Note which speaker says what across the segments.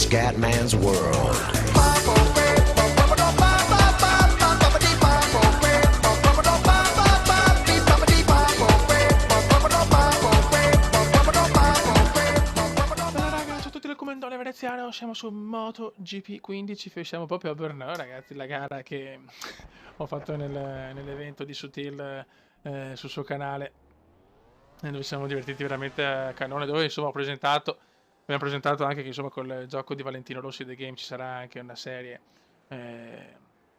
Speaker 1: Scatman's World.
Speaker 2: Comandone veneziano, siamo su MotoGP 15, siamo proprio a Brno, ragazzi, la gara che ho fatto nell'evento di Sutil sul suo canale, dove siamo divertiti veramente a canone, dove insomma abbiamo presentato anche che insomma col gioco di Valentino Rossi The Game ci sarà anche una serie,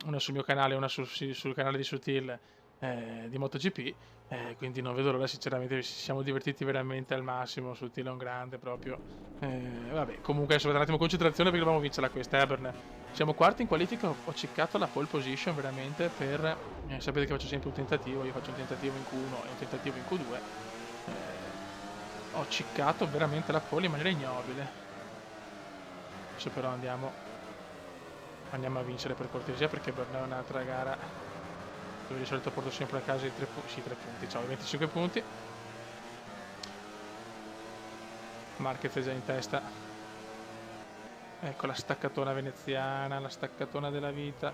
Speaker 2: una sul mio canale e una sul canale di Sutil di MotoGP. Quindi non vedo l'ora, sinceramente ci siamo divertiti veramente al massimo, Sutil è un grande proprio. Vabbè, comunque adesso un attimo concentrazione perché dobbiamo vincerla questa, Bern. Siamo quarti in qualifica, ho ciccato la pole position veramente per... sapete che faccio sempre un tentativo, io faccio un tentativo in Q1 e un tentativo in Q2. Ho ciccato veramente la pole in maniera ignobile. Adesso però andiamo a vincere per cortesia, perché Bern è un'altra gara dove di solito porto sempre a casa i 3 punti, sì, 3 punti, ciao, i 25 punti. Marquez è già in testa. Ecco la staccatona veneziana, la staccatona della vita.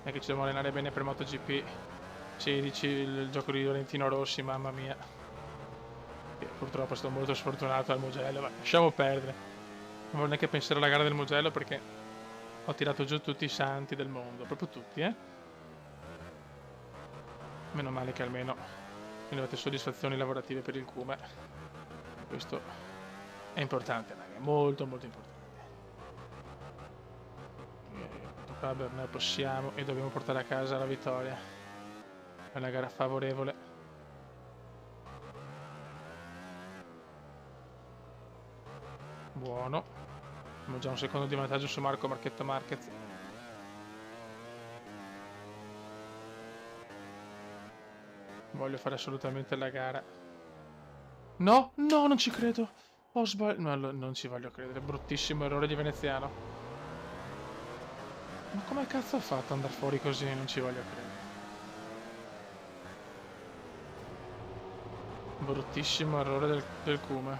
Speaker 2: E che ci dobbiamo allenare bene per MotoGP 16, il gioco di Valentino Rossi, mamma mia. Che purtroppo è stato molto sfortunato al Mugello, ma lasciamo perdere. Non voglio neanche pensare alla gara del Mugello perché ho tirato giù tutti i santi del mondo, proprio tutti, Meno male che almeno mi date soddisfazioni lavorative per il Cume. Questo è importante, raga, molto molto importante. Qua noi possiamo e dobbiamo portare a casa la vittoria. È una gara favorevole. Buono. Abbiamo già un secondo di vantaggio su Marco Marchetto Marquez. Voglio fare assolutamente la gara. No, no, non ci credo. Ho sbagliato. No, non ci voglio credere. Bruttissimo errore di veneziano. Ma come cazzo ha fatto ad andare fuori così? Non ci voglio credere. Bruttissimo errore del Cume.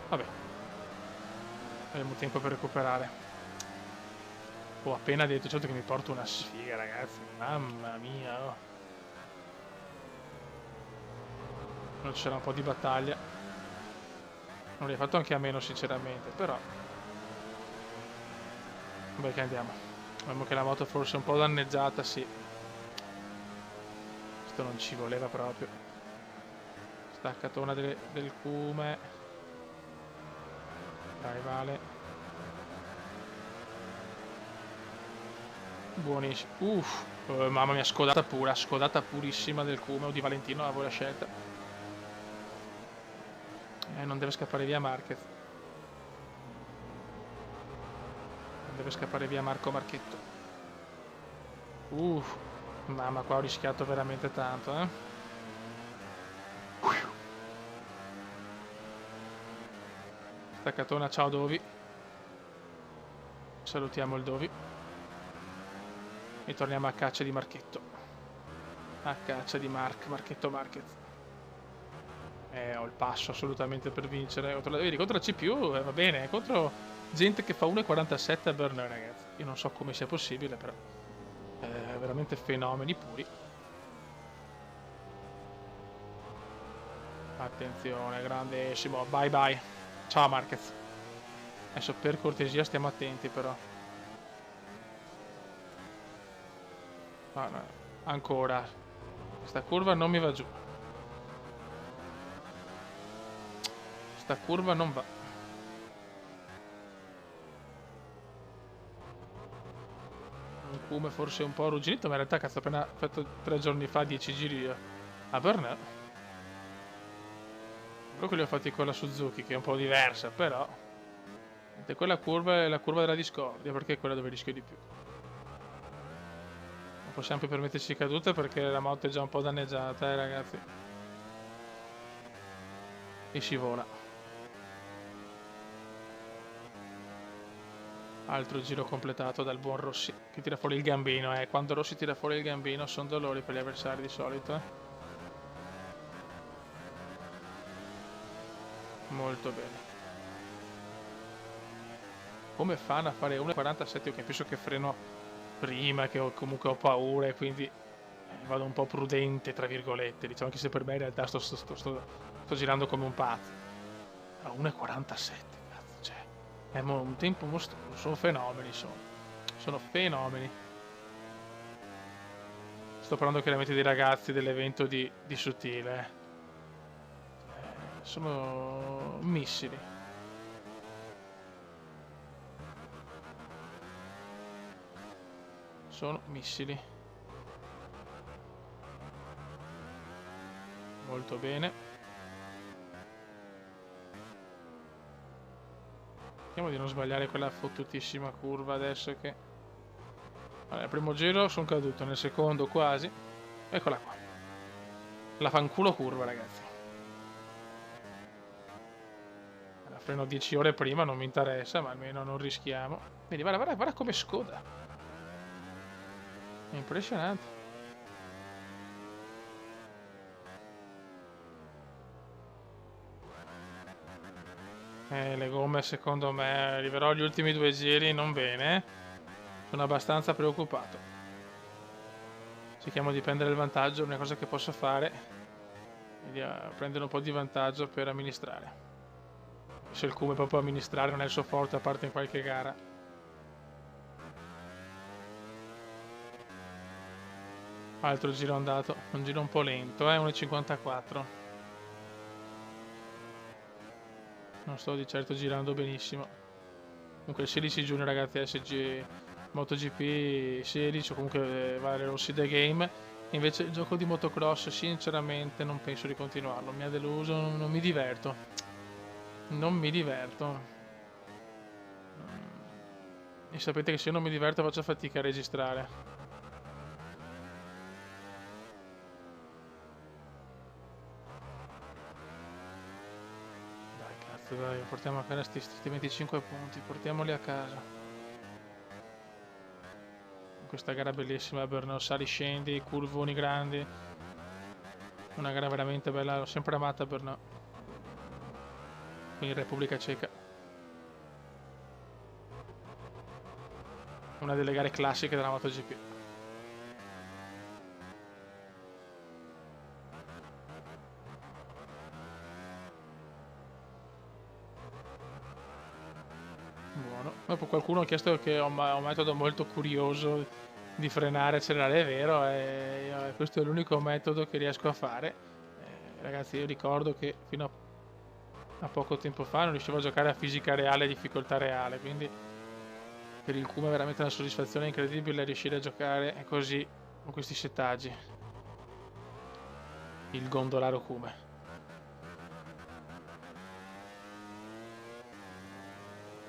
Speaker 2: Vabbè. Abbiamo tempo per recuperare. Ho appena detto, certo che mi porto una sfiga, ragazzi. Mamma mia, oh. Non c'era un po' di battaglia. Non l'hai fatto anche a meno, sinceramente, però... Beh, che andiamo. Vediamo che la moto forse è un po' danneggiata, sì. Questo non ci voleva proprio. Staccatona del Cume. Dai, vale. Buonissimo. Uff. Mamma mia, scodata pura. Scodata purissima del Cume o di Valentino, a voi la scelta. Non deve scappare via Marquez. Non deve scappare via Marco Marchetto. Mamma, qua ho rischiato veramente tanto, Staccatona, ciao Dovi. Salutiamo il Dovi. E torniamo a caccia di Marchetto. A caccia di Marchetto Marquez. Ho il passo assolutamente per vincere. Vedi, contro la CPU va bene. Contro gente che fa 1,47 a Brno, ragazzi. Io non so come sia possibile, però veramente fenomeni puri. Attenzione, grandissimo. Bye bye. Ciao Marquez. Adesso per cortesia stiamo attenti, però. No. Ancora. Questa curva non mi va giù. Questa curva non va. Un Cume forse un po' arrugginito, ma in realtà cazzo, appena fatto 3 giorni fa 10 giri a Brno. Quello che li ho fatti con la Suzuki, che è un po' diversa, però quella curva è la curva della discordia, perché è quella dove rischio di più. Non possiamo più permetterci cadute perché la moto è già un po' danneggiata, ragazzi. E si vola. Altro giro completato dal buon Rossi, che tira fuori il gambino. Quando Rossi tira fuori il gambino sono dolori per gli avversari di solito. Molto bene. come fanno a fare 1,47? Io capisco che freno prima, che comunque ho paura e quindi vado un po' prudente, tra virgolette, diciamo, anche se per me in realtà sto girando come un pazzo. A 1,47, cazzo, cioè, è un tempo mostruoso, sono fenomeni, sono fenomeni. Sto parlando chiaramente dei ragazzi dell'evento di Sottile, sono missili. Sono missili. Molto bene. Cerchiamo di non sbagliare quella fottutissima curva adesso che... Allora, al primo giro sono caduto, nel secondo quasi. Eccola qua. La fanculo curva, ragazzi. La freno 10 ore prima, non mi interessa, ma almeno non rischiamo. Vedi, guarda come scoda. È impressionante. Le gomme secondo me arriverò agli ultimi 2 giri non bene. Sono abbastanza preoccupato. Cerchiamo di prendere il vantaggio, l'unica cosa che posso fare è di prendere un po' di vantaggio per amministrare. Se il cume proprio amministrare non è il suo forte, a parte in qualche gara. Altro giro andato, un giro un po' lento, 1,54. Non sto di certo girando benissimo. Comunque il 16 giugno, ragazzi, SG MotoGP 16 o comunque Vale Rossi The Game. Invece il gioco di motocross sinceramente non penso di continuarlo, mi ha deluso, non mi diverto. Non mi diverto. E sapete che se io non mi diverto faccio fatica a registrare. Dai, portiamo a casa sti 25 punti, portiamoli a casa. Questa gara bellissima, Brno, sali scendi, curvoni grandi. Una gara veramente bella, l'ho sempre amata Brno. Qui in Repubblica Ceca. Una delle gare classiche della MotoGP. Buono. Dopo qualcuno ha chiesto che ho un metodo molto curioso di frenare e accelerare, è vero, e questo è l'unico metodo che riesco a fare. Ragazzi, io ricordo che fino a poco tempo fa non riuscivo a giocare a fisica reale e difficoltà reale, quindi per il Kuma è veramente una soddisfazione incredibile riuscire a giocare così con questi settaggi. Il gondolaro Kuma.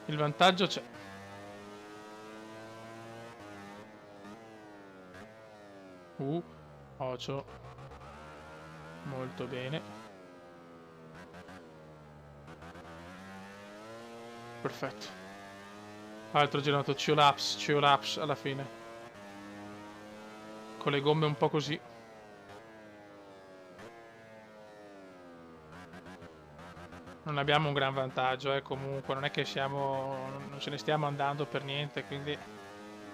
Speaker 2: Il vantaggio c'è. Ocio. Molto bene. Perfetto. Altro girato, Ciolaps alla fine. Con le gomme un po' così. Non abbiamo un gran vantaggio, comunque, non è che non ce ne stiamo andando per niente, quindi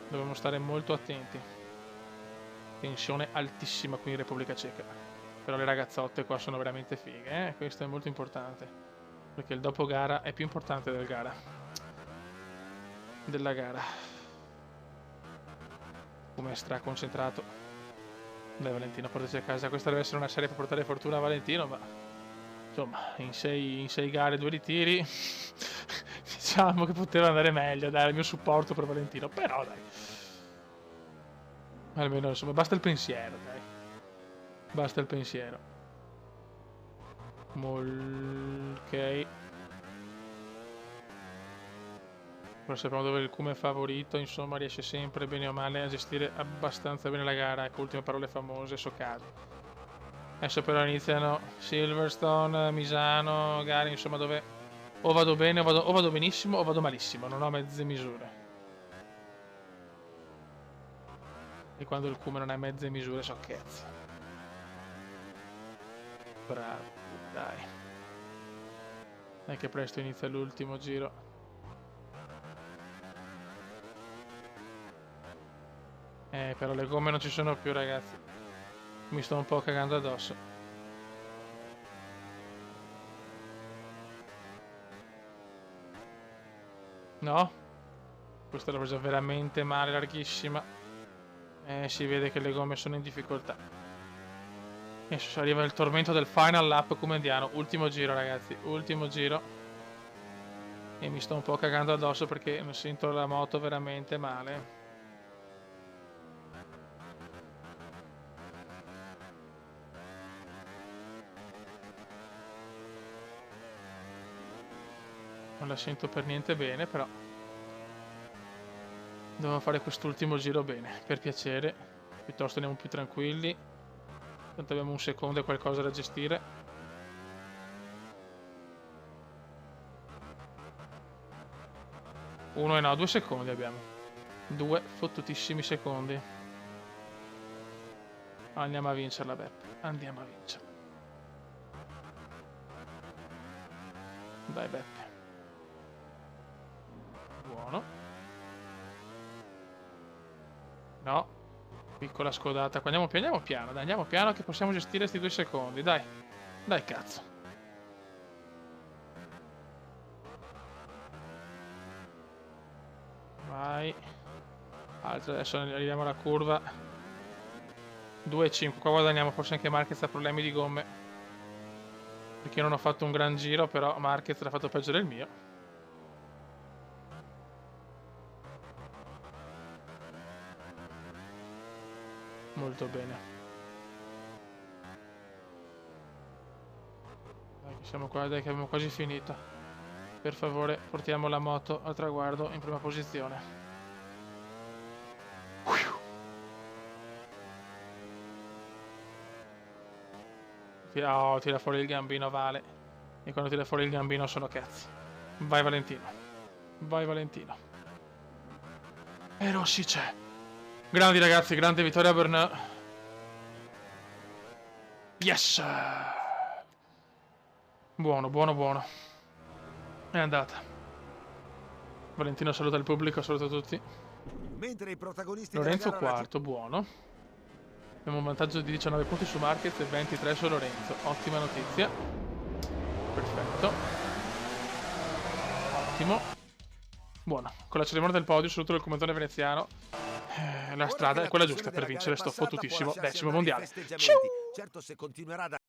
Speaker 2: dobbiamo stare molto attenti. Tensione altissima qui in Repubblica Ceca. Però le ragazzotte qua sono veramente fighe, questo è molto importante. Perché il dopo gara è più importante della gara. Come è straconcentrato. Dai Valentino, portaci a casa. Questa deve essere una serie per portare fortuna a Valentino, ma... Insomma, in 6 gare, 2 ritiri, diciamo che poteva andare meglio, dai, il mio supporto per Valentino, però dai. Almeno, insomma, basta il pensiero, dai. Basta il pensiero. Ok. Però sappiamo dove il Kuma è favorito, insomma, riesce sempre, bene o male, a gestire abbastanza bene la gara. Ecco, ultime parole famose, Soccado. Adesso però iniziano Silverstone, Misano, gare insomma dove o vado bene o vado benissimo o vado malissimo, non ho mezze misure. E quando il Kuma non ha mezze misure so cazzo. Bravo, dai. Dai che presto inizia l'ultimo giro. Però le gomme non ci sono più, ragazzi. Mi sto un po' cagando addosso. No? Questa l'ho presa veramente male, larghissima. Si vede che le gomme sono in difficoltà. E adesso arriva il tormento del final lap come andiamo. Ultimo giro, ragazzi. Ultimo giro. E mi sto un po' cagando addosso perché sento la moto veramente male. Non la sento per niente bene, però dobbiamo fare quest'ultimo giro bene, per piacere. Piuttosto andiamo più tranquilli. Tanto abbiamo un secondo e qualcosa da gestire. Uno e no, 2 secondi abbiamo. 2 fottutissimi secondi. Andiamo a vincerla, Beppe. Andiamo a vincerla. Dai, Beppe. Buono. No. Piccola scodata. Qua andiamo piano, dai, andiamo piano che possiamo gestire questi 2 secondi, dai. Dai, cazzo. Vai. Altro, adesso arriviamo alla curva. 2,5. Qua guadagniamo, forse anche Marquez ha problemi di gomme. Perché io non ho fatto un gran giro, però Marquez l'ha fatto peggio del mio. Molto bene. Dai, che siamo qua, dai, che abbiamo quasi finito. Per favore, portiamo la moto al traguardo in prima posizione. Oh, tira fuori il gambino, Vale. E quando tira fuori il gambino sono cazzi. Vai, Valentino. Vai, Valentino. E Rossi c'è. Grandi, ragazzi, grande vittoria per... Yes! Buono, buono, buono. È andata. Valentino saluta il pubblico, saluta tutti.
Speaker 3: Mentre i protagonisti
Speaker 2: Lorenzo quarto, buono. Abbiamo un vantaggio di 19 punti su Marquez e 23 su Lorenzo. Ottima notizia. Perfetto. Ottimo. Buono. Con la cerimonia del podio, saluto del commentone veneziano. La strada è quella giusta per vincere sto fottutissimo 10° mondiale. Ciao!
Speaker 3: Certo, se continuerà